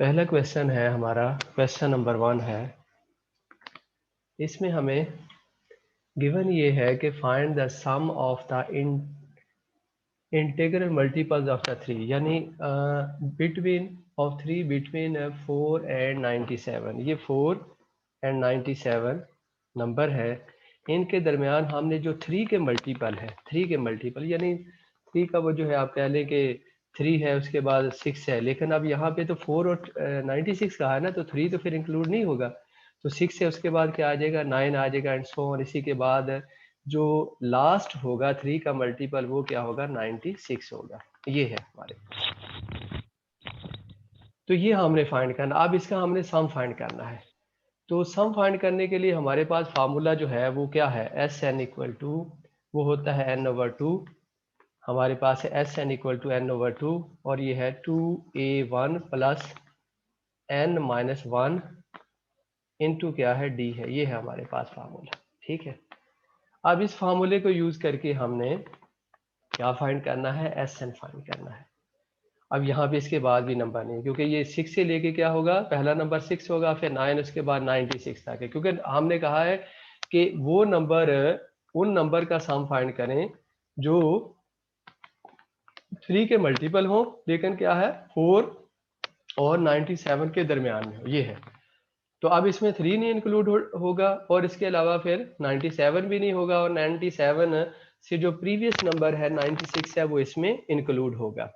पहला क्वेश्चन है हमारा, क्वेश्चन नंबर 1 है। इसमें हमें गिवन ये है कि find the sum of the integral multiples of the three, यानी between of three between 4 and 97। ये 4 एंड 97 नंबर है, इनके दरमियान हमने जो 3 के मल्टीपल है, 3 के मल्टीपल यानी 3 का वो जो है आप कह लें कि 3 है, उसके बाद 6 है, लेकिन अब यहाँ पे तो 4 और 96 का है ना, तो 3 तो फिर इंक्लूड नहीं होगा। तो 6 है, उसके बाद क्या आ जाएगा, 9 आ जाएगा एंड सो ऑन। इसी के बाद जो लास्ट होगा 3 का मल्टीपल वो क्या होगा, 96 होगा। ये है हमारे, तो ये हमने फाइंड करना। अब इसका हमने सम फाइंड करना है। तो सम फाइंड करने के लिए हमारे पास फार्मूला जो है वो क्या है, एस एन इक्वल टू वो होता है एन ओवर टू। हमारे पास है S N equal to N over two, और ये है 2a1 plus N minus one into क्या है, डी है। ये है हमारे पास फार्मूला, ठीक है। अब इस फार्मूले को यूज करके हमने क्या फाइंड करना है, एस एन फाइंड करना है। अब यहाँ पे इसके बाद भी नंबर नहीं, क्योंकि ये 6 से लेके क्या होगा, पहला नंबर 6 होगा, फिर 9, उसके बाद 96 तक है। क्योंकि हमने कहा है कि वो नंबर, उन नंबर का सम फाइंड करें जो 3 के मल्टीपल हो, लेकिन क्या है 4 और 97 के दरमियान में हो, ये है। तो अब इसमें 3 नहीं इंक्लूड होगा, और इसके अलावा फिर 97 भी नहीं होगा, और 97 से जो प्रीवियस नंबर है 96 है वो इसमें इंक्लूड होगा।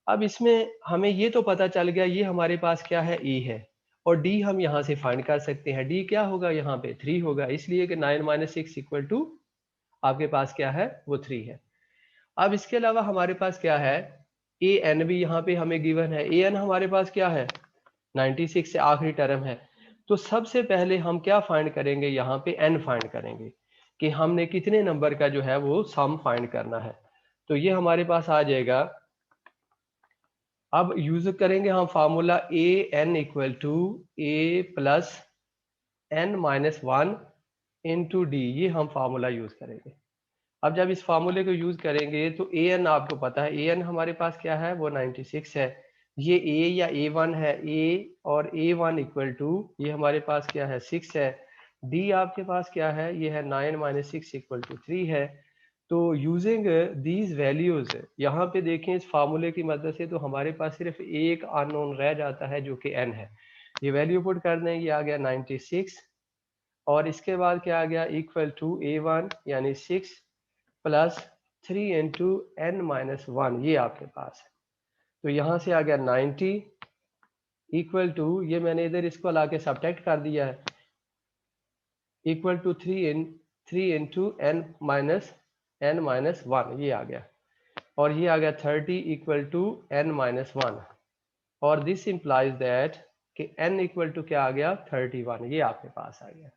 अब इसमें हमें ये तो पता चल गया, ये हमारे पास क्या है, ई है, और डी हम यहाँ से फाइंड कर सकते हैं। डी क्या होगा, यहाँ पे 3 होगा, इसलिए कि 9 माइनस 6 इक्वल टू आपके पास क्या है, वो 3 है। अब इसके अलावा हमारे पास क्या है, ए एन भी यहाँ पे हमें गिवन है। ए एन हमारे पास क्या है, 96 से आखिरी टर्म है। तो सबसे पहले हम क्या फाइंड करेंगे, यहाँ पे एन फाइंड करेंगे कि हमने कितने नंबर का जो है वो सम फाइंड करना है। तो ये हमारे पास आ जाएगा। अब यूज करेंगे हम formula A N equal to A plus N minus one into D, ये हम फार्मूला यूज करेंगे। अब जब इस फार्मूले को यूज करेंगे तो ए एन आपको पता है, ए एन हमारे पास क्या है, वो 96 है। ये ए या ए वन है, ए और ए वन इक्वल टू ये हमारे पास क्या है, 6 है। डी आपके पास क्या है, ये है 9 माइनस 6 इक्वल टू 3 है। तो यूजिंग दीज वैल्यूज, यहाँ पे देखें इस फार्मूले की मदद से तो हमारे पास सिर्फ एक अननोन रह जाता है जो कि एन है। ये वैल्यू पुट कर दें, ये आ गया 96, और इसके बाद क्या आ गया, इक्वल टू ए वन यानी 6 plus 3 into N minus one, ये आपके पास है। तो यहाँ से आ गया 90 इक्वल टू, ये मैंने इधर इसको ला के सब्ट्रैक्ट कर दिया है, equal to 3 into N minus one, ये आ गया। और ये आ गया 30 equal to N minus one, और दिस इंप्लाइज दैट कि n इक्वल टू क्या आ गया, 31, ये आपके पास आ गया।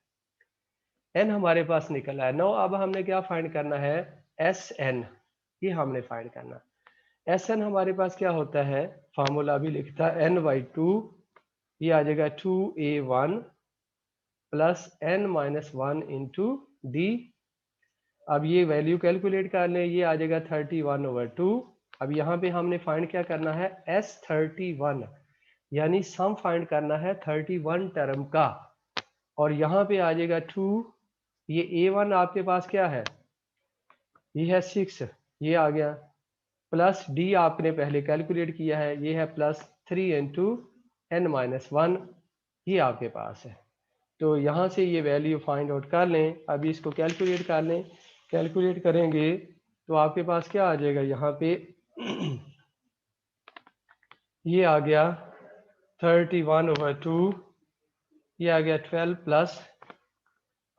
n हमारे पास निकला है। नो अब हमने क्या फाइंड करना है, एस एन, ये हमने फाइंड करना। एस एन हमारे पास क्या होता है, फार्मूला भी लिखता है एन बाई टू, ये आ जाएगा 2a1 plus N minus one into D. अब ये वैल्यू कैलकुलेट कर लें, ये आ जाएगा 31/2। अब यहाँ पे हमने फाइंड क्या करना है, S31, यानी सम फाइंड करना है 31 टर्म का। और यहाँ पे आ जाएगा 2, ये A1 आपके पास क्या है, ये है 6, ये आ गया, प्लस डी आपने पहले कैलकुलेट किया है, ये है plus 3 into N minus one, ये आपके पास है। तो यहाँ से ये वैल्यू फाइंड आउट कर लें। अभी इसको कैलकुलेट कर लें, कैलकुलेट करेंगे तो आपके पास क्या आ जाएगा, यहाँ पे ये आ गया 31/2, ये आ गया 12 प्लस,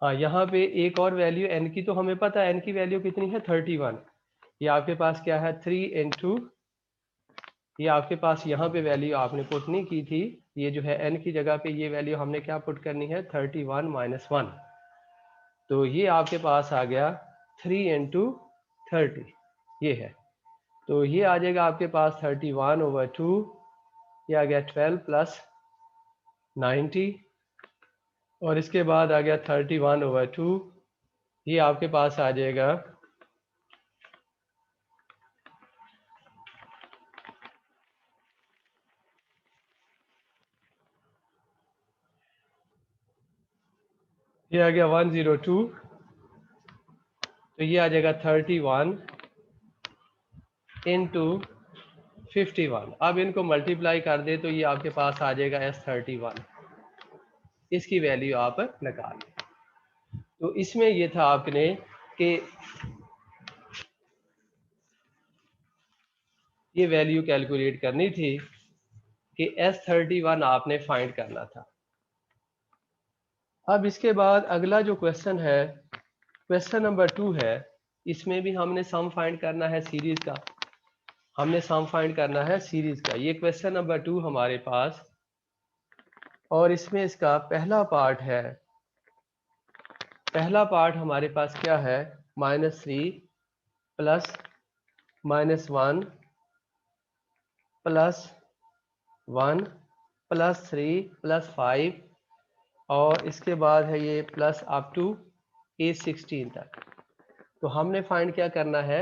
हाँ यहाँ पे एक और वैल्यू एन की तो हमें पता है, एन की वैल्यू कितनी है 31। ये आपके पास क्या है 3 इंटू, ये आपके पास यहाँ पे वैल्यू आपने पुट नहीं की थी, ये जो है एन की जगह पे ये वैल्यू हमने क्या पुट करनी है, 31 माइनस वन। तो ये आपके पास आ गया 3 इंटू 30, ये है। तो ये आ जाएगा आपके पास 31/2, ये आ गया 12 प्लस 90, और इसके बाद आ गया 31/2, ये आपके पास आ जाएगा ये आ गया 102, तो ये आ जाएगा 31 इंटू 51। अब इनको मल्टीप्लाई कर दे तो ये आपके पास आ जाएगा S31, इसकी वैल्यू आप निकाल लें। तो इसमें ये था आपने कि ये वैल्यू कैलकुलेट करनी थी कि S31 आपने फाइंड करना था। अब इसके बाद अगला जो क्वेश्चन है, क्वेश्चन नंबर 2 है, इसमें भी हमने सम फाइंड करना है सीरीज का। हमने सम फाइंड करना है सीरीज का। ये क्वेश्चन नंबर 2 हमारे पास, और इसमें इसका पहला पार्ट है। पहला पार्ट हमारे पास क्या है, -3 प्लस -1 प्लस 1 प्लस 3 प्लस 5, और इसके बाद है ये प्लस अप टू A16 तक। तो हमने फाइंड क्या करना है,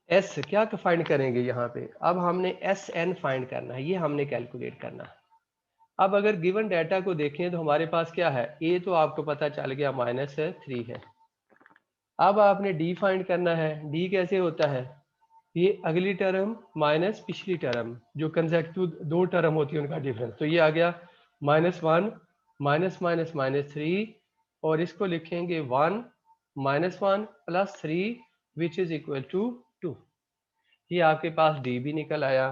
एस क्या फाइंड करेंगे यहाँ पे। अब हमने SN फाइंड करना है, ये हमने कैलकुलेट करना है। अब अगर गिवन डाटा को देखें तो हमारे पास क्या है, ए तो आपको पता चल गया -3 है। अब आपने डी फाइंड करना है। डी कैसे होता है, ये अगली टर्म माइनस पिछली टर्म, जो कंसेक्यूटिव दो टर्म होती है उनका डिफरेंस। तो ये आ गया -1 माइनस माइनस -3, और इसको लिखेंगे 1 -1 plus 3 which is equal to 2। ये आपके पास डी भी निकल आया।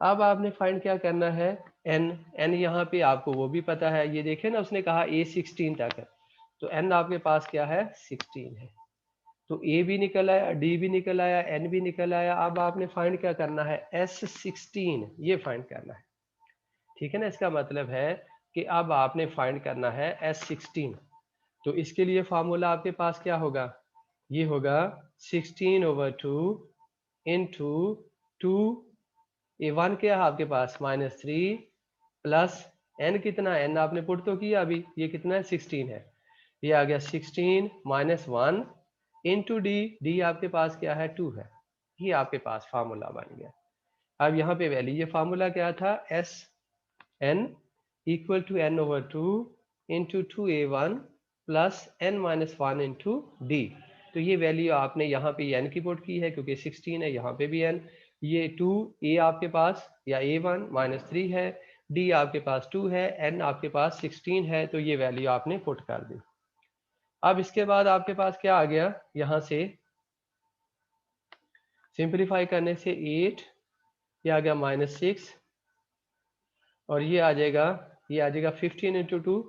अब आपने फाइंड क्या करना है, एन। एन यहाँ पे आपको वो भी पता है, ये देखे ना उसने कहा A16 तक है, तो एन आपके पास क्या है, 16 है। तो ए भी निकल आया, डी भी निकल आया, एन भी निकल आया। अब आपने फाइंड क्या करना है, S16, ये फाइंड करना है। ठीक है ना, इसका मतलब है कि अब आपने फाइंड करना है S16। तो इसके लिए फार्मूला आपके पास क्या होगा, ये होगा 16/2 इंटू 2, ये 1 क्या है आपके पास -3 प्लस एन, कितना एन आपने पुट तो किया अभी, ये कितना है 16 है। ये आ गया 16 माइनस 1 इंटू डी। डी आपके पास क्या है, 2 है। ये आपके पास फार्मूला बन गया। अब यहाँ पे वैल्यू, ये फार्मूला क्या था, S N equal to n/2 into 2a1 plus n-1 into D. तो ये वैल्यू आपने यहाँ पे n की पुट की है क्योंकि 16 है, यहाँ पे भी n। ये 2a आपके पास या a1 -3 है, d आपके पास 2 है, n आपके पास 16 है, तो ये वैल्यू आपने पुट कर दी। अब इसके बाद आपके पास क्या आ गया, यहाँ से सिंप्लीफाई करने से 8, ये आ गया -6, और ये आ जाएगा 15 इंटू 2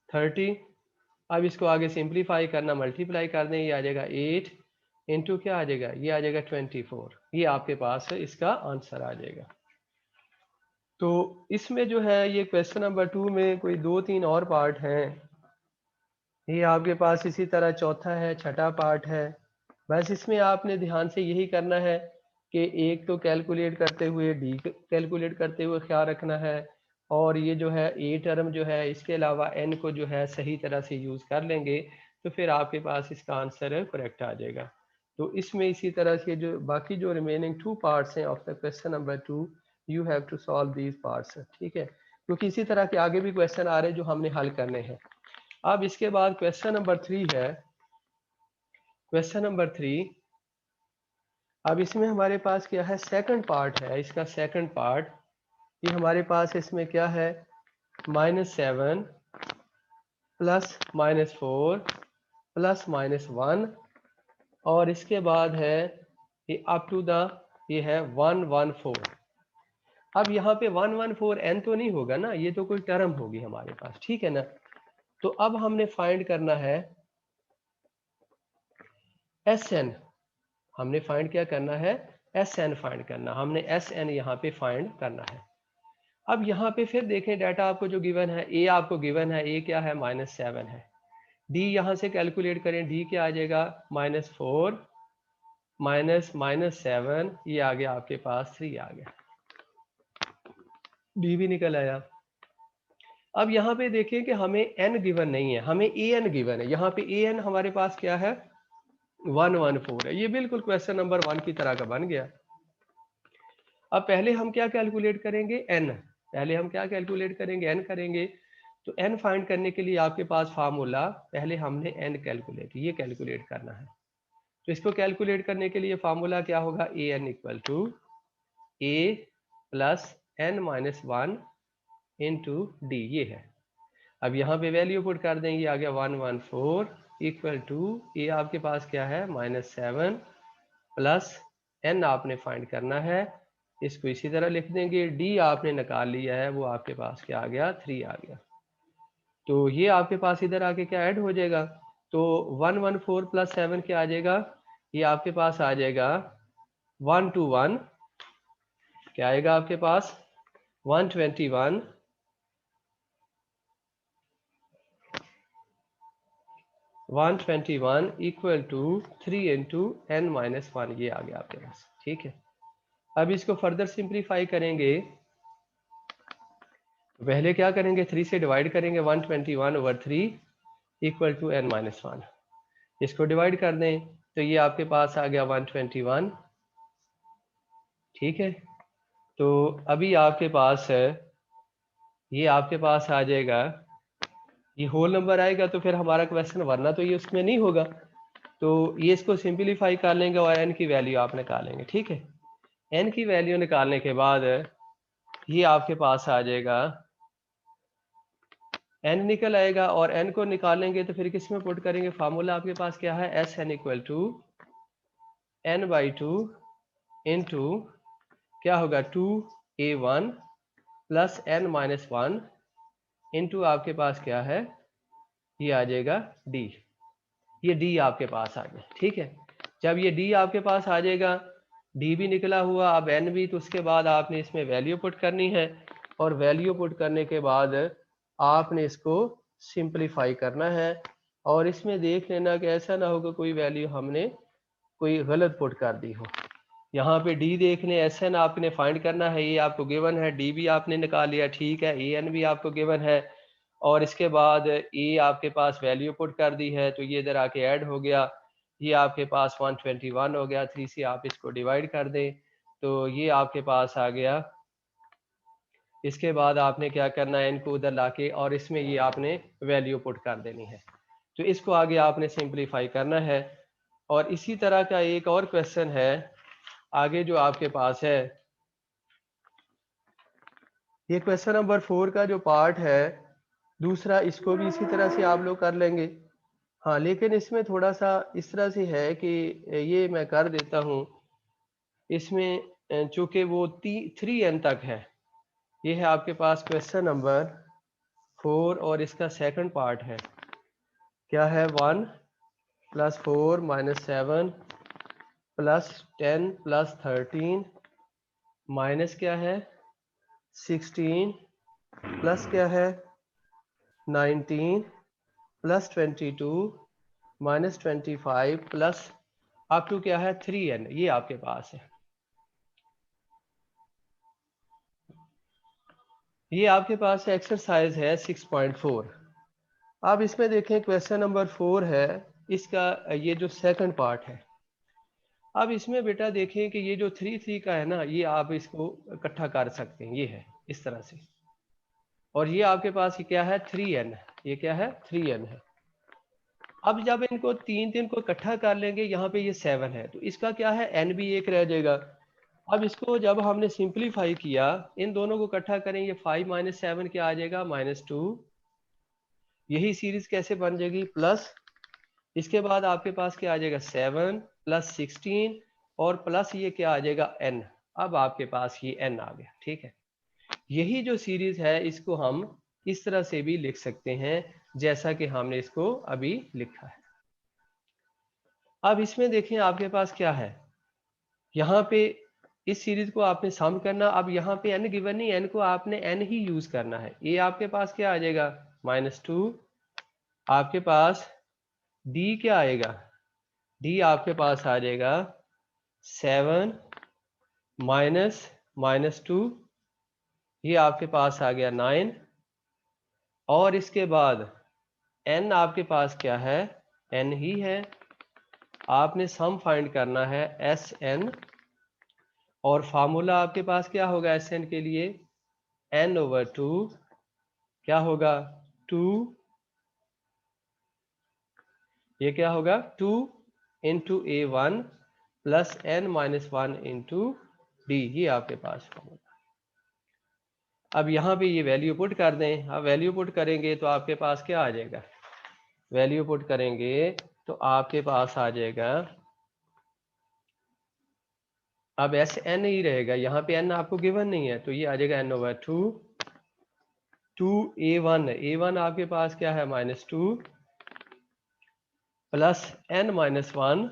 30। अब इसको आगे सिंप्लीफाई करना, मल्टीप्लाई कर दें, ये आ जाएगा 8 इंटू क्या आ जाएगा, ये आ जाएगा 24। ये आपके पास इसका आंसर आ जाएगा। तो इसमें जो है ये क्वेश्चन नंबर 2 में कोई 2-3 और पार्ट हैं। ये आपके पास इसी तरह चौथा है, छठा पार्ट है। बस इसमें आपने ध्यान से यही करना है कि एक तो कैलकुलेट करते हुए डी कैलकुलेट करते हुए ख्याल रखना है, और ये जो है ए टर्म जो है, इसके अलावा एन को जो है सही तरह से यूज़ कर लेंगे तो फिर आपके पास इसका आंसर करेक्ट आ जाएगा। तो इसमें इसी तरह से जो बाकी जो रिमेनिंग 2 पार्ट्स हैं of the question number 2, you have to solve these parts. ठीक है, क्योंकि इसी तरह के आगे भी क्वेश्चन आ रहे हैं जो हमने हल करने हैं। अब इसके बाद क्वेश्चन नंबर 3 है। क्वेश्चन नंबर 3, अब इसमें हमारे पास क्या है, सेकंड पार्ट है। इसका सेकंड पार्ट ये हमारे पास इसमें क्या है, -7 प्लस -4 प्लस -1, और इसके बाद है ये अप टू द, ये है 114। अब यहाँ पे 114 n तो नहीं होगा ना, ये तो कोई टर्म होगी हमारे पास। ठीक है ना, तो अब हमने फाइंड करना है SN। हमने फाइंड क्या करना है, SN फाइंड करना। हमने SN यहाँ पे फाइंड करना है। अब यहाँ पे फिर देखें डाटा आपको जो गिवन है, A आपको गिवन है, A क्या है, -7 है। D यहाँ से कैलकुलेट करें, D क्या आ जाएगा, -4 -7, ये आ गया आपके पास 3 आ गया, D भी निकल आया। अब यहाँ पे देखिए कि हमें n गिवन नहीं है, हमें an गिवन है। यहाँ पे an हमारे पास क्या है, 114 है। ये बिल्कुल क्वेश्चन नंबर 1 की तरह का बन गया। अब पहले हम क्या कैलकुलेट करेंगे, n। पहले हम क्या कैलकुलेट करेंगे, n करेंगे। तो n फाइंड करने के लिए आपके पास फार्मूला, पहले हमने n कैलकुलेट, ये कैलकुलेट करना है। तो इसको कैलकुलेट करने के लिए फार्मूला क्या होगा, A N equal to A plus N minus one into D, ये है। अब यहाँ पे वैल्यू पुट कर देंगे, आ गया 114 इक्वल टू ए आपके पास क्या है -7 प्लस एन आपने फाइंड करना है, इसको इसी तरह लिख देंगे। डी आपने निकाल लिया है, वो आपके पास क्या आ गया 3 आ गया। तो ये आपके पास इधर आके क्या ऐड हो जाएगा, तो 114 प्लस 7 क्या आ जाएगा, ये आपके पास आ जाएगा 121, क्या आएगा आपके पास 121 121 equal to 3 into N minus one, ये आ गया आपके पास। ठीक है, अब इसको फर्दर सिंप्लीफाई करेंगे, पहले क्या करेंगे 3 से डिवाइड करेंगे, 121 over 3 equal to N minus one, इसको डिवाइड कर दें तो ये आपके पास आ गया 121। ठीक है, तो अभी आपके पास है, ये आपके पास आ जाएगा, ये होल नंबर आएगा तो फिर हमारा क्वेश्चन, वरना तो ये उसमें नहीं होगा। तो ये इसको सिंप्लीफाई कर लेंगे और एन की वैल्यू आप निकालेंगे। ठीक है, एन की वैल्यू निकालने के बाद ये आपके पास आ जाएगा, एन निकल आएगा, और एन को निकालेंगे तो फिर किस में पुट करेंगे, फार्मूला आपके पास क्या है, S N equal to N by two into क्या होगा 2a1 plus N minus one into आपके पास क्या है, ये आ जाएगा डी, ये डी आपके पास आ गया। ठीक है, जब ये डी आपके पास आ जाएगा, डी भी निकला हुआ, अब एन भी, तो उसके बाद आपने इसमें वैल्यू पुट करनी है, और वैल्यू पुट करने के बाद आपने इसको सिंप्लीफाई करना है, और इसमें देख लेना कि ऐसा ना होगा कोई वैल्यू हमने कोई गलत पुट कर दी हो। यहाँ पे डी देखने, एस एन आपने फाइंड करना है, ये आपको गिवन है, डी भी आपने निकाल लिया, ठीक है, ए एन भी आपको गिवन है, और इसके बाद ए आपके पास वैल्यू पुट कर दी है, तो ये इधर आके ऐड हो गया, ये आपके पास 121 हो गया। 3 से आप इसको डिवाइड कर दें तो ये आपके पास आ गया। इसके बाद आपने क्या करना है, इनको उधर लाके और इसमें ये आपने वैल्यू पुट कर देनी है, तो इसको आगे आपने सिंप्लीफाई करना है। और इसी तरह का एक और क्वेश्चन है आगे जो आपके पास है, ये क्वेश्चन नंबर 4 का जो पार्ट है दूसरा, इसको भी इसी तरह से आप लोग कर लेंगे। हाँ, लेकिन इसमें थोड़ा सा इस तरह से है कि ये मैं कर देता हूँ, इसमें चूंकि वो 3n तक है, ये है आपके पास क्वेश्चन नंबर 4, और इसका सेकंड पार्ट है, क्या है 1 plus 4 minus 7 plus 10 plus 13 minus क्या है 16 प्लस क्या है 19 plus 22 minus 25 plus up to क्या है 3n, ये आपके पास है। ये आपके पास एक्सरसाइज है 6.4। अब इसमें देखें क्वेश्चन नंबर 4 है, इसका ये जो सेकंड पार्ट है। अब इसमें बेटा देखें कि ये जो 3 का है ना, ये आप इसको इकट्ठा कर सकते हैं, ये है इस तरह से, और ये आपके पास ये क्या है 3n, ये क्या है 3n है। अब जब इनको 3 को इकट्ठा कर लेंगे, यहाँ पे ये 7 है, तो इसका क्या है n भी एक रह जाएगा। अब इसको जब हमने सिंप्लीफाई किया, इन दोनों को इकट्ठा करेंगे, 5 माइनस 7 क्या आ जाएगा -2, यही सीरीज कैसे बन जाएगी प्लस, इसके बाद आपके पास क्या आ जाएगा 7 प्लस 16 और प्लस ये क्या आ जाएगा n। अब आपके पास ये n आ गया। ठीक है, यही जो सीरीज है इसको हम इस तरह से भी लिख सकते हैं जैसा कि हमने इसको अभी लिखा है। अब इसमें देखें आपके पास क्या है, यहाँ पे इस सीरीज को आपने सम करना। अब यहाँ पे n गिवन नहीं, n को आपने n ही यूज करना है। ये आपके पास क्या आ जाएगा -2, आपके पास d क्या आएगा, d आपके पास आ जाएगा 7 माइनस -2, ये आपके पास आ गया 9, और इसके बाद n आपके पास क्या है n ही है, आपने सम फाइंड करना है Sn, और फार्मूला आपके पास क्या होगा Sn के लिए n/2 क्या होगा 2, ये क्या होगा 2 into A1 plus n-1 into D, ये आपके पास फॉर्मूला। अब यहाँ पे ये वैल्यू पुट कर दें। अब वैल्यू पुट करेंगे तो आपके पास क्या आ जाएगा, वैल्यू पुट करेंगे तो आपके पास आ जाएगा, अब एस एन ही रहेगा, यहाँ पे एन आपको गिवन नहीं है, तो ये आ जाएगा n/2 A1 आपके पास क्या है -2 प्लस n-1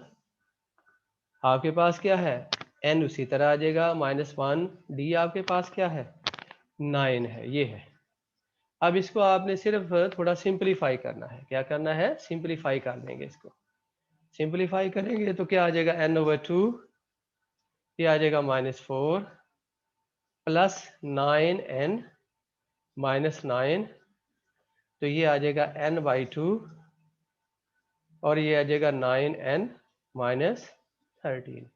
आपके पास क्या है n, उसी तरह आ जाएगा -1 डी आपके पास क्या है 9 है, ये है। अब इसको आपने सिर्फ थोड़ा सिंपलीफाई करना है। क्या करना है, सिंपलीफाई कर देंगे इसको। सिंपलीफाई करेंगे तो क्या आ जाएगा n/2, ये आ जाएगा -4 प्लस 9n-9, तो ये आ जाएगा n/2 और ये आ जाएगा 9n-13।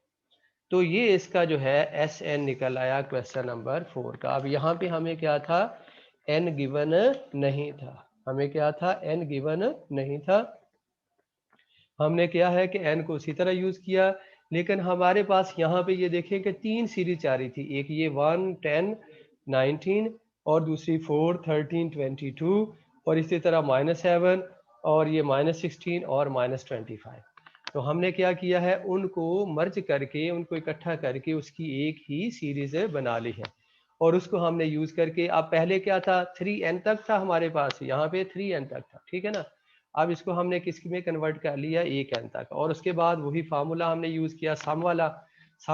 तो ये इसका जो है एस एन निकल आया क्वेश्चन नंबर 4 का। अब यहाँ पे हमें क्या था, एन गिवन नहीं था, हमें क्या था, एन गिवन नहीं था। हमने क्या है कि एन को उसी तरह यूज किया, लेकिन हमारे पास यहाँ पे ये देखें कि 3 सीरीज आ रही थी, एक ये 1, 10, 19 और दूसरी 4, 13, 22 और इसी तरह -7 और ये -16 और -25। तो हमने क्या किया है, उनको मर्ज करके, उनको इकट्ठा करके उसकी एक ही सीरीज बना ली है और उसको हमने यूज करके, अब पहले क्या था 3n तक था हमारे पास, यहाँ पे 3n तक था, ठीक है ना। अब इसको हमने किस में कन्वर्ट कर लिया, 1n तक, और उसके बाद वही फार्मूला हमने यूज किया सम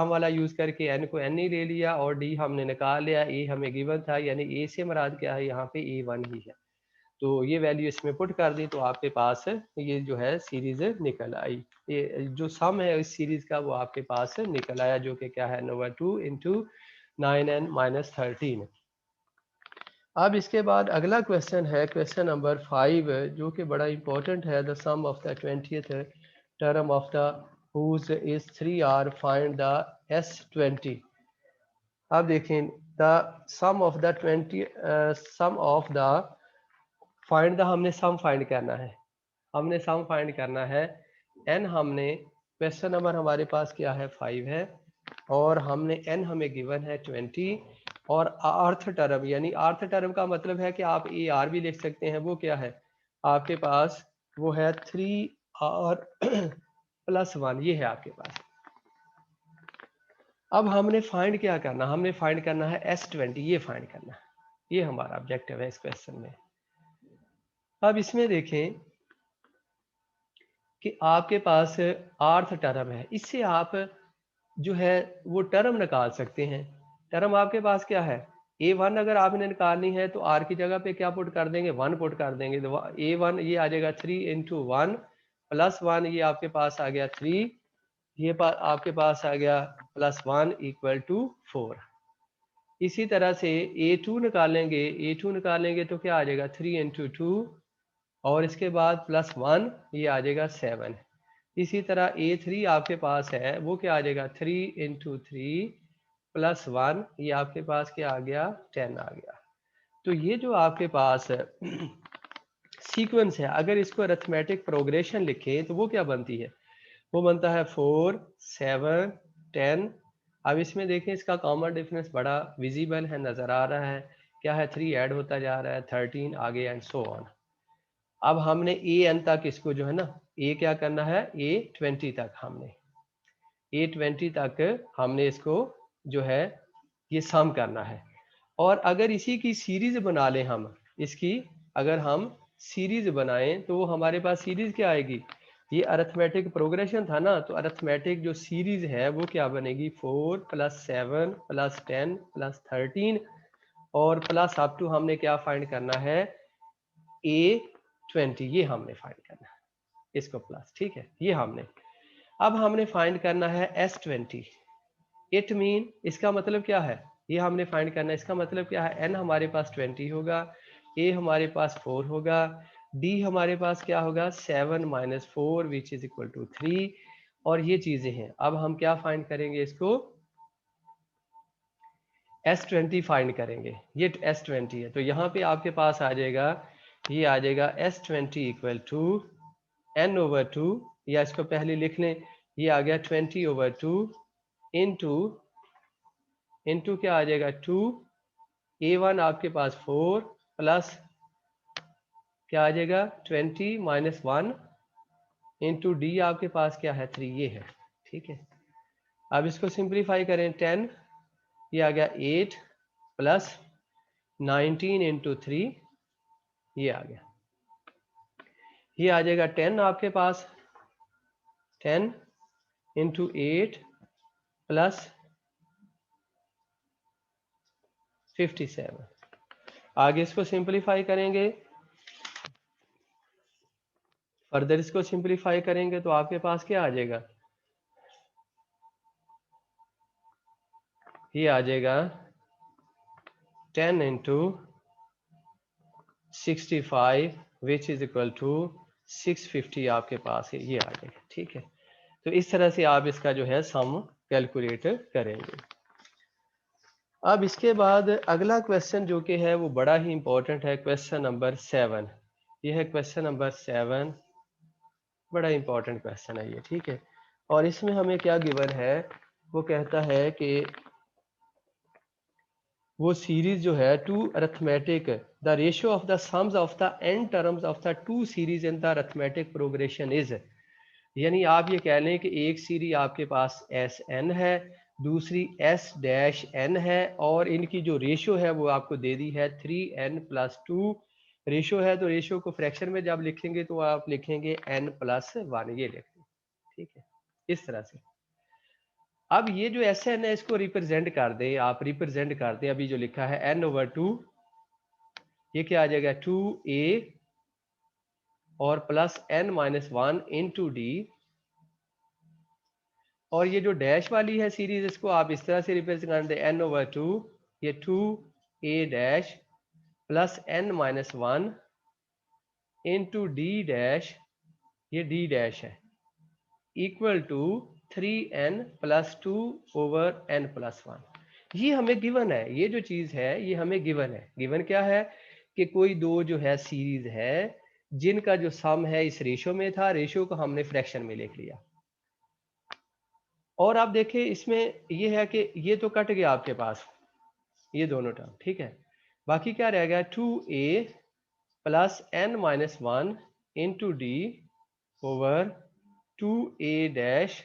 वाला यूज करके n को n ही ले लिया और d हमने निकाल लिया, a हमें गिवन था, यानी a से मुराद क्या है, यहाँ पे a1 ही है। तो ये वैल्यू इसमें पुट कर दी तो आपके पास ये जो है सीरीज निकल आई। ये जो सम है इस सीरीज का वो आपके पास निकल आया, जो कि क्या है n/2 इंटू 9n-13। अब इसके बाद अगला क्वेश्चन है क्वेश्चन नंबर 5, जो कि बड़ा इंपॉर्टेंट है। The sum of the 20th term of the whose is 3r, find the S20। अब देखें, the sum of the 20 sum of the find the, हमने सम फाइंड करना है, हमने सम फाइंड करना है। एन हमने, क्वेश्चन नंबर हमारे पास क्या है 5 है और हमने एन हमें गिवन है 20 और आर्थ टर्म, यानी आर्थ टर्म का मतलब है कि आप ए आर भी लिख सकते हैं, वो क्या है आपके पास, वो है 3r प्लस 1, ये है आपके पास। अब हमने फाइंड क्या करना, हमने फाइंड करना है S20, ये फाइंड करना है, ये हमारा ऑब्जेक्टिव है इस क्वेश्चन में। अब इसमें देखें कि आपके पास आर्थ टर्म है, इससे आप जो है वो टर्म निकाल सकते हैं। टर्म आपके पास क्या है, A1 अगर आपने निकालनी है तो R की जगह पे क्या पुट कर देंगे, 1 पुट कर देंगे, तो A1 ये आ जाएगा 3 इंटू 1 प्लस 1, ये आपके पास आ गया 3, ये आपके पास आ गया प्लस 1 इक्वल टू 4। इसी तरह से A2 निकालेंगे तो क्या आ जाएगा 3 इंटू 2 और इसके बाद प्लस 1, ये आ जाएगा 7। इसी तरह A3 आपके पास है, वो क्या आ जाएगा 3 इंटू 3 प्लस 1, ये आपके पास क्या आ गया 10 आ गया। तो ये जो आपके पास सीक्वेंस है, अगर इसको अरिथमेटिक प्रोग्रेशन लिखें तो वो क्या बनती है, वो बनता है 4, 7, 10। अब इसमें देखें इसका कॉमन डिफरेंस बड़ा विजिबल है, नज़र आ रहा है, क्या है 3 ऐड होता जा रहा है, 13 आगे एंड सो ऑन। अब हमने ए एन तक इसको जो है ना, ए क्या करना है, A20 तक, हमने A20 तक हमने इसको जो है ये सम करना है। और अगर इसी की सीरीज बना लें हम, इसकी अगर हम सीरीज बनाएं तो वो हमारे पास सीरीज क्या आएगी, ये अरिथमेटिक प्रोग्रेशन था ना, तो अरिथमेटिक जो सीरीज है वो क्या बनेगी 4 प्लस 7 प्लस 10 प्लस 13 और प्लस अप टू हमने क्या फाइंड करना है A20, ये हमने फाइंड करना है इसको प्लस, ठीक है, ये हमने। अब हमने फाइंड करना है S20। इट मीन इसका मतलब क्या है, ये हमने फाइंड करना है, इसका मतलब क्या है, n हमारे पास 20 होगा, a हमारे पास 4 होगा, d हमारे पास क्या होगा 7 minus 4 which is equal to 3, और ये चीजें हैं। अब हम क्या फाइंड करेंगे, इसको S20 फाइंड करेंगे, ये S20 है, तो यहाँ पे आपके पास आ जाएगा ये आ जाएगा S20 इक्वल टू n/2, या इसको पहले लिख लें, ये आ गया 20/2 इंटू क्या आ जाएगा 2, A1 आपके पास 4 प्लस क्या आ जाएगा 20 माइनस 1 इंटू डी आपके पास क्या है 3, ये है। ठीक है, अब इसको सिंप्लीफाई करें 10, ये आ गया 8 प्लस 19 इंटू 3, ये आ गया, ये आ जाएगा 10 आपके पास 10 इंटू 8 प्लस 57। आगे इसको सिंप्लीफाई करेंगे, फर्दर इसको सिंप्लीफाई करेंगे तो आपके पास क्या आ जाएगा, ये आ जाएगा 10 into 65 which is equal to 650 आपके पास है, ये आ जाएगा। ठीक है, तो इस तरह से आप इसका जो है सम कैलकुलेट करेंगे। अब इसके बाद अगला क्वेश्चन जो कि है वो बड़ा ही इंपॉर्टेंट है, क्वेश्चन नंबर 7। ये है क्वेश्चन नंबर 7, बड़ा इंपॉर्टेंट क्वेश्चन है ये। ठीक है, और इसमें हमें क्या गिवन है, वो कहता है कि वो सीरीज जो है two arithmetic the ratio of the sums of the N terms of the two series in the arithmetic progression is, यानी आप ये कह लें कि एक सीरीज आपके पास एस एन है, दूसरी एस डैश एन है, और इनकी जो रेशियो है वो आपको दे दी है 3n+2 रेशियो है। तो रेशियो को फ्रैक्शन में जब लिखेंगे तो आप लिखेंगे n+1, ये लिखेंगे। ठीक है, इस तरह से। अब ये जो एस एन है इसको रिप्रेजेंट कर दें, आप रिप्रेजेंट कर दें, अभी जो लिखा है n/2, ये क्या आ जाएगा 2a और प्लस n-1 इंटू डी, और ये जो डैश वाली है सीरीज इसको आप इस तरह से रिप्रेजेंट कर दें n/2, ये 2a dash plus n-1 into D dash, ये डी डैश है, equal to 3n+2 over n+1। ये हमें गिवन है, ये जो चीज है ये हमें गिवन है। गिवन क्या है कि कोई दो जो है सीरीज है जिनका जो सम है इस रेशियो में था, रेशियो को हमने फ्रैक्शन में लिख लिया। और आप देखें इसमें ये है कि ये तो कट गया आपके पास, ये दोनों टर्म। ठीक है, बाकी क्या रह गया 2a plus n-1 into D over 2a dash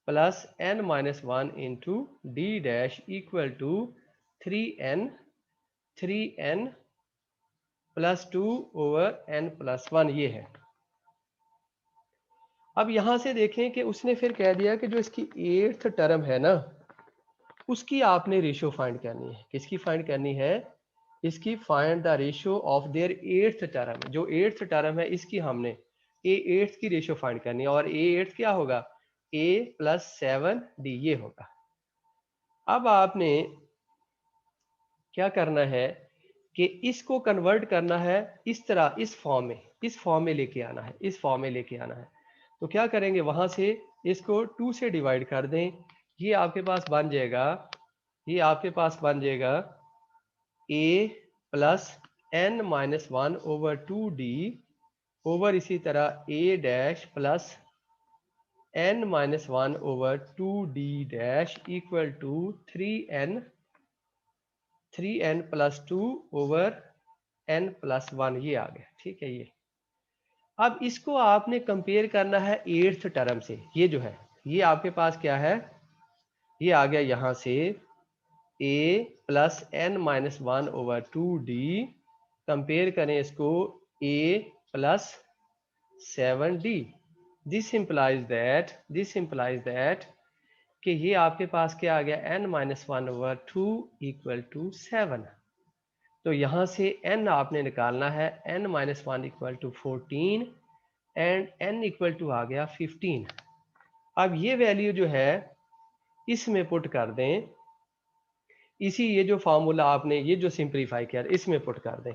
plus n-1 into D dash equal to 3n+2 over n+1, ये है। अब यहां से देखें कि उसने फिर कह दिया कि जो इसकी 8th टर्म है ना उसकी आपने रेशियो फाइंड करनी है। किसकी फाइंड करनी है, इसकी find the ratio of their 8th term. जो 8th टर्म है इसकी हमने a8 की रेशियो फाइंड करनी है, और a8 क्या होगा a+7d, ये होगा। अब आपने क्या करना है कि इसको कन्वर्ट करना है इस तरह, इस फॉर्म में लेके आना है, इस फॉर्म में लेके आना है। तो क्या करेंगे, वहां से इसको 2 से डिवाइड कर दें, ये आपके पास बन जाएगा, ये आपके पास बन जाएगा a plus n-1 over 2d over इसी तरह a dash plus n-1 over 2d dash equal to 3n+2 over n+1, ये आ गया। ठीक है, ये अब इसको आपने कंपेयर करना है 8th टर्म से। ये जो है ये आपके पास क्या है, ये आ गया यहां से a plus n-1 over 2d, compare करें इसको a plus 7d। This implies that कि ये आपके पास क्या आ गया n-1 ओवर 2 इक्वल टू 7। तो यहां से n आपने निकालना है, n-1 equal to 14 and n equal to आ गया 15। अब ये वैल्यू जो है इसमें पुट कर दें, इसी ये जो फार्मूला आपने ये जो सिंप्लीफाई किया इसमें पुट कर दें,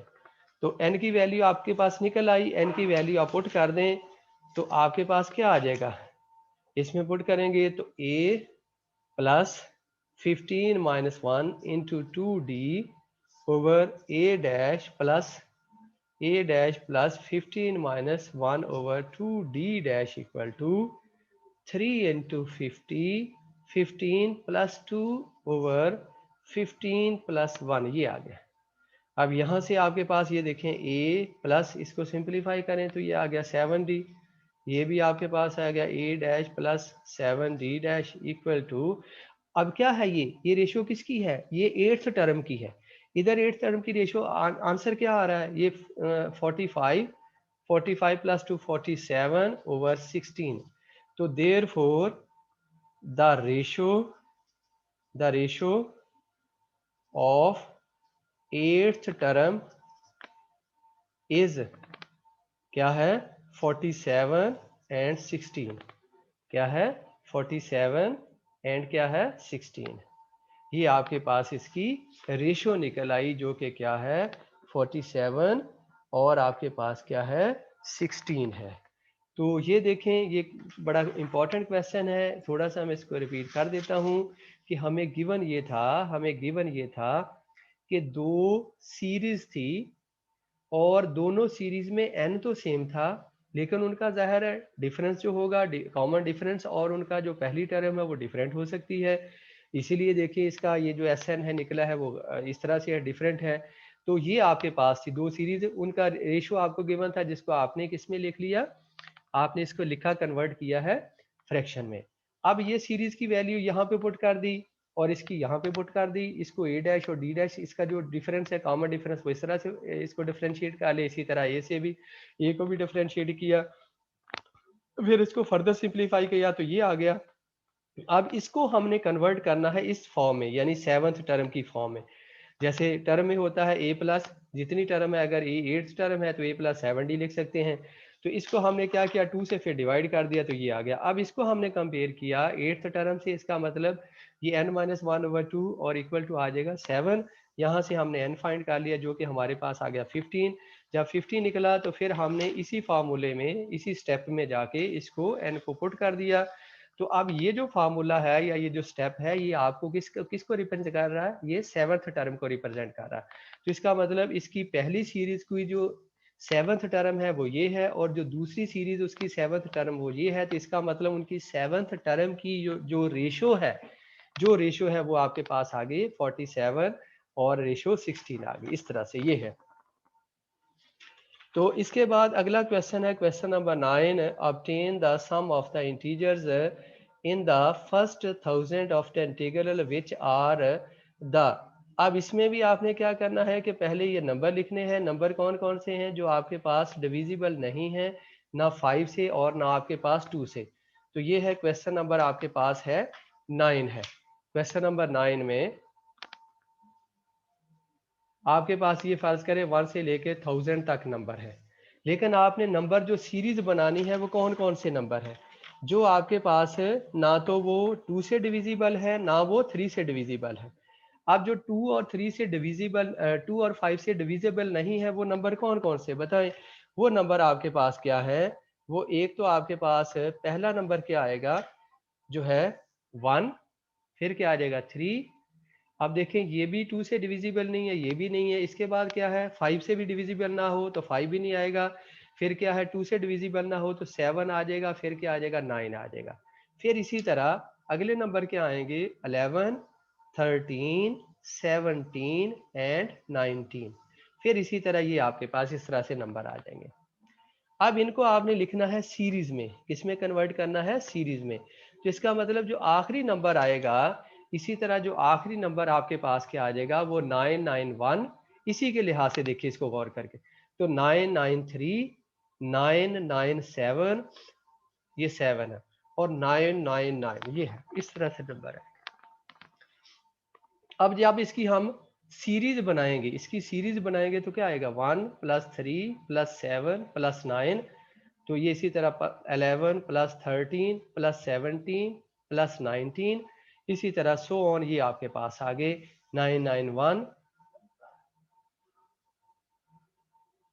तो n की वैल्यू आपके पास निकल आई। n की वैल्यू आप पुट कर दें तो आपके पास क्या आ जाएगा, इसमें पुट करेंगे तो a plus 15 - 1 into 2d over a dash plus A dash plus 15 minus 1 over 2 D dash equal to 3 into 15 plus 2 over 15 plus 1, ये आ गया। अब यहाँ से आपके पास ये देखें a प्लस, इसको सिंप्लीफाई करें तो ये आ गया 7d। ये भी आपके पास आ गया a dash plus 7d dash equal to, अब क्या है ये रेशियो किसकी है, ये 8th टर्म की है। इधर 8th टर्म की रेशियो आंसर क्या आ रहा है, ये 45 प्लस 2 47 ओवर 16। तो therefore the ratio of 8th term is क्या है 47 एंड 16, क्या है 47 एंड क्या है 16। ये आपके पास इसकी रेशियो निकल आई जो कि क्या है 47 और आपके पास क्या है 16 है। तो ये देखें, ये बड़ा इंपॉर्टेंट क्वेश्चन है, थोड़ा सा मैं इसको रिपीट कर देता हूँ कि हमें गिवन ये था कि दो सीरीज थी और दोनों सीरीज में n तो सेम था, लेकिन उनका ज़ाहिर है डिफरेंस जो होगा कॉमन डिफरेंस, और उनका जो पहली टर्म है वो डिफरेंट हो सकती है। इसीलिए देखिए इसका ये जो SN है निकला है वो इस तरह से है, डिफरेंट है। तो ये आपके पास थी दो सीरीज, उनका रेशियो आपको गिवन था जिसको आपने किस में लिख लिया, आपने इसको लिखा कन्वर्ट किया है फ्रैक्शन में। अब ये सीरीज की वैल्यू यहाँ पे पुट कर दी और इसकी यहाँ पे पुट कर दी, इसको a डैश और d डैश, इसका जो डिफरेंस है कॉमन डिफरेंस वो इस तरह से इसको डिफरेंशिएट कर ले, इसी तरह a से भी a को भी डिफरेंशिएट किया, फिर इसको फर्दर सिंप्लीफाई किया तो ये आ गया। अब इसको हमने कन्वर्ट करना है इस फॉर्म में, यानी 7th टर्म की फॉर्म में। जैसे टर्म में होता है a प्लस, जितनी टर्म है अगर a 8th टर्म है तो a प्लस 7d लिख सकते हैं। तो इसको हमने क्या किया 2 से फिर डिवाइड कर दिया तो ये आ गया। अब इसको हमने कंपेयर किया 8th टर्म से, इसका मतलब ये n माइनस 1 ओवर 2 और इक्वल टू आ जाएगा 7। यहाँ से हमने n फाइंड कर लिया जो कि हमारे पास आ गया 15। जब 15 निकला तो फिर हमने इसी फार्मूले में इसी स्टेप में जाके इसको n को पुट कर दिया। तो अब ये जो फार्मूला है या ये जो स्टेप है ये आपको किसको रिप्रेजेंट कर रहा है, ये 7th टर्म को रिप्रेजेंट कर रहा है। तो इसका मतलब इसकी पहली सीरीज की जो 7th टर्म है वो ये है और जो दूसरी सीरीज उसकी 7th टर्म वो ये है। तो इसका मतलब उनकी 7th टर्म की जो रेशो है वो आपके पास आ गई 47 और रेशो 16 आ गई, इस तरह से ये है। तो इसके बाद अगला क्वेश्चन है question number 9, obtain the sum of the integers in the first 1000 of the integral which are the. अब इसमें भी आपने क्या करना है कि पहले ये नंबर लिखने हैं। नंबर कौन कौन से हैं जो आपके पास डिविजिबल नहीं है, ना 5 से और ना आपके पास 2 से। तो ये है क्वेश्चन नंबर आपके पास है 9 है। क्वेश्चन नंबर 9 में आपके पास ये फर्ज करें 1 से लेके 1000 तक नंबर है, लेकिन आपने नंबर जो सीरीज बनानी है वो कौन कौन से नंबर है जो आपके पास है, ना तो वो 2 से डिविजिबल है ना वो 3 से डिविजिबल है। अब जो 2 और 3 से डिविजिबल 2 और 5 से डिविजिबल नहीं है वो नंबर कौन कौन से बताएं। वो नंबर आपके पास क्या है, वो एक तो आपके पास पहला नंबर क्या आएगा जो है 1, फिर क्या आ जाएगा 3। अब देखें ये भी 2 से डिविजिबल नहीं है, ये भी नहीं है। इसके बाद क्या है 5 से भी डिविजिबल ना हो तो 5 भी नहीं आएगा। फिर क्या है 2 से डिविजिबल ना हो तो 7 आ जाएगा, फिर क्या आ जाएगा 9 आ जाएगा। फिर इसी तरह अगले नंबर क्या आएंगे 11, 13, 17 एंड 19। फिर इसी तरह ये आपके पास इस तरह से नंबर आ जाएंगे। अब इनको आपने लिखना है सीरीज में, किसमें कन्वर्ट करना है सीरीज में। तो इसका मतलब जो आखिरी नंबर आएगा, इसी तरह जो आखिरी नंबर आपके पास क्या आ जाएगा वो 991। इसी के लिहाज से देखिए इसको गौर करके, तो 993, 997 ये 7 है और 999 ये है, इस तरह से नंबर है। अब जब इसकी हम सीरीज बनाएंगे, इसकी सीरीज बनाएंगे तो क्या आएगा 1 प्लस 3 प्लस 7 प्लस 9। तो ये इसी तरह 11 प्लस 13 प्लस 17 प्लस 19, इसी तरह सो ऑन, ये आपके पास आ गए 991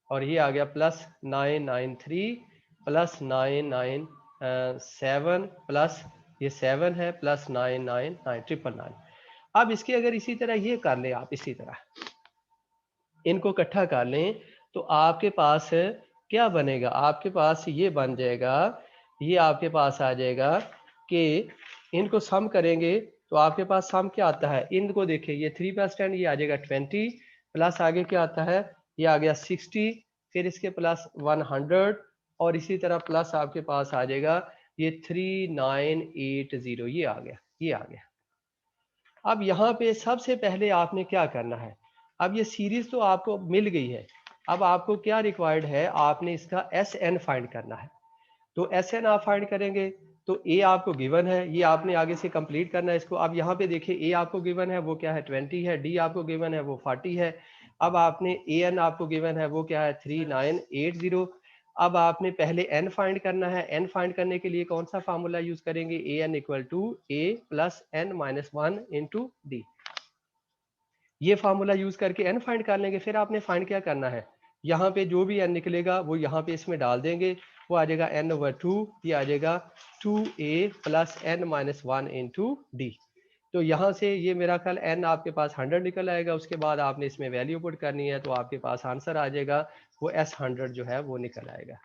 और ये आ गया प्लस 993 प्लस 997 प्लस ये 7 है प्लस 999 999। अब इसके अगर इसी तरह ये कर लें आप, इसी तरह इनको इकट्ठा कर लें तो आपके पास क्या बनेगा, आपके पास ये बन जाएगा, ये आपके पास आ जाएगा कि इनको सम करेंगे तो आपके पास सम क्या आता है, इनको देखिए ये 3+10 ये आ जाएगा 20 प्लस आगे क्या आता है, ये आ गया 60, फिर इसके प्लस 100 और इसी तरह प्लस आपके पास आ जाएगा ये 3980, ये आ गया, ये आ गया। अब यहाँ पे सबसे पहले आपने क्या करना है, अब ये सीरीज तो आपको मिल गई है, अब आपको क्या रिक्वायर्ड है, आपने इसका एस एन फाइंड करना है। तो एस एन आप फाइंड करेंगे तो ए आपको गिवन है, ये आपने आगे से कंप्लीट करना है इसको। अब यहाँ पे देखिए ए आपको गिवन है वो क्या है 20 है, डी आपको गिवन है वो 40 है। अब आपने ए एन आपको गिवन है वो क्या है 3980। अब आपने पहले एन फाइंड करना है, एन फाइंड करने के लिए कौन सा फार्मूला यूज करेंगे, A N equal to A plus N minus 1 into D. ये फार्मूला यूज करके एन फाइंड कर लेंगे। फिर आपने फाइंड क्या करना है, यहाँ पे जो भी एन निकलेगा वो यहाँ पे इसमें डाल देंगे, वो आ जाएगा n/2, ये आ जाएगा 2a plus N minus 1 into D. तो यहाँ से ये मेरा ख्याल n आपके पास 100 निकल आएगा, उसके बाद आपने इसमें वैल्यू पुट करनी है तो आपके पास आंसर आ जाएगा वो S100 जो है वो निकल आएगा।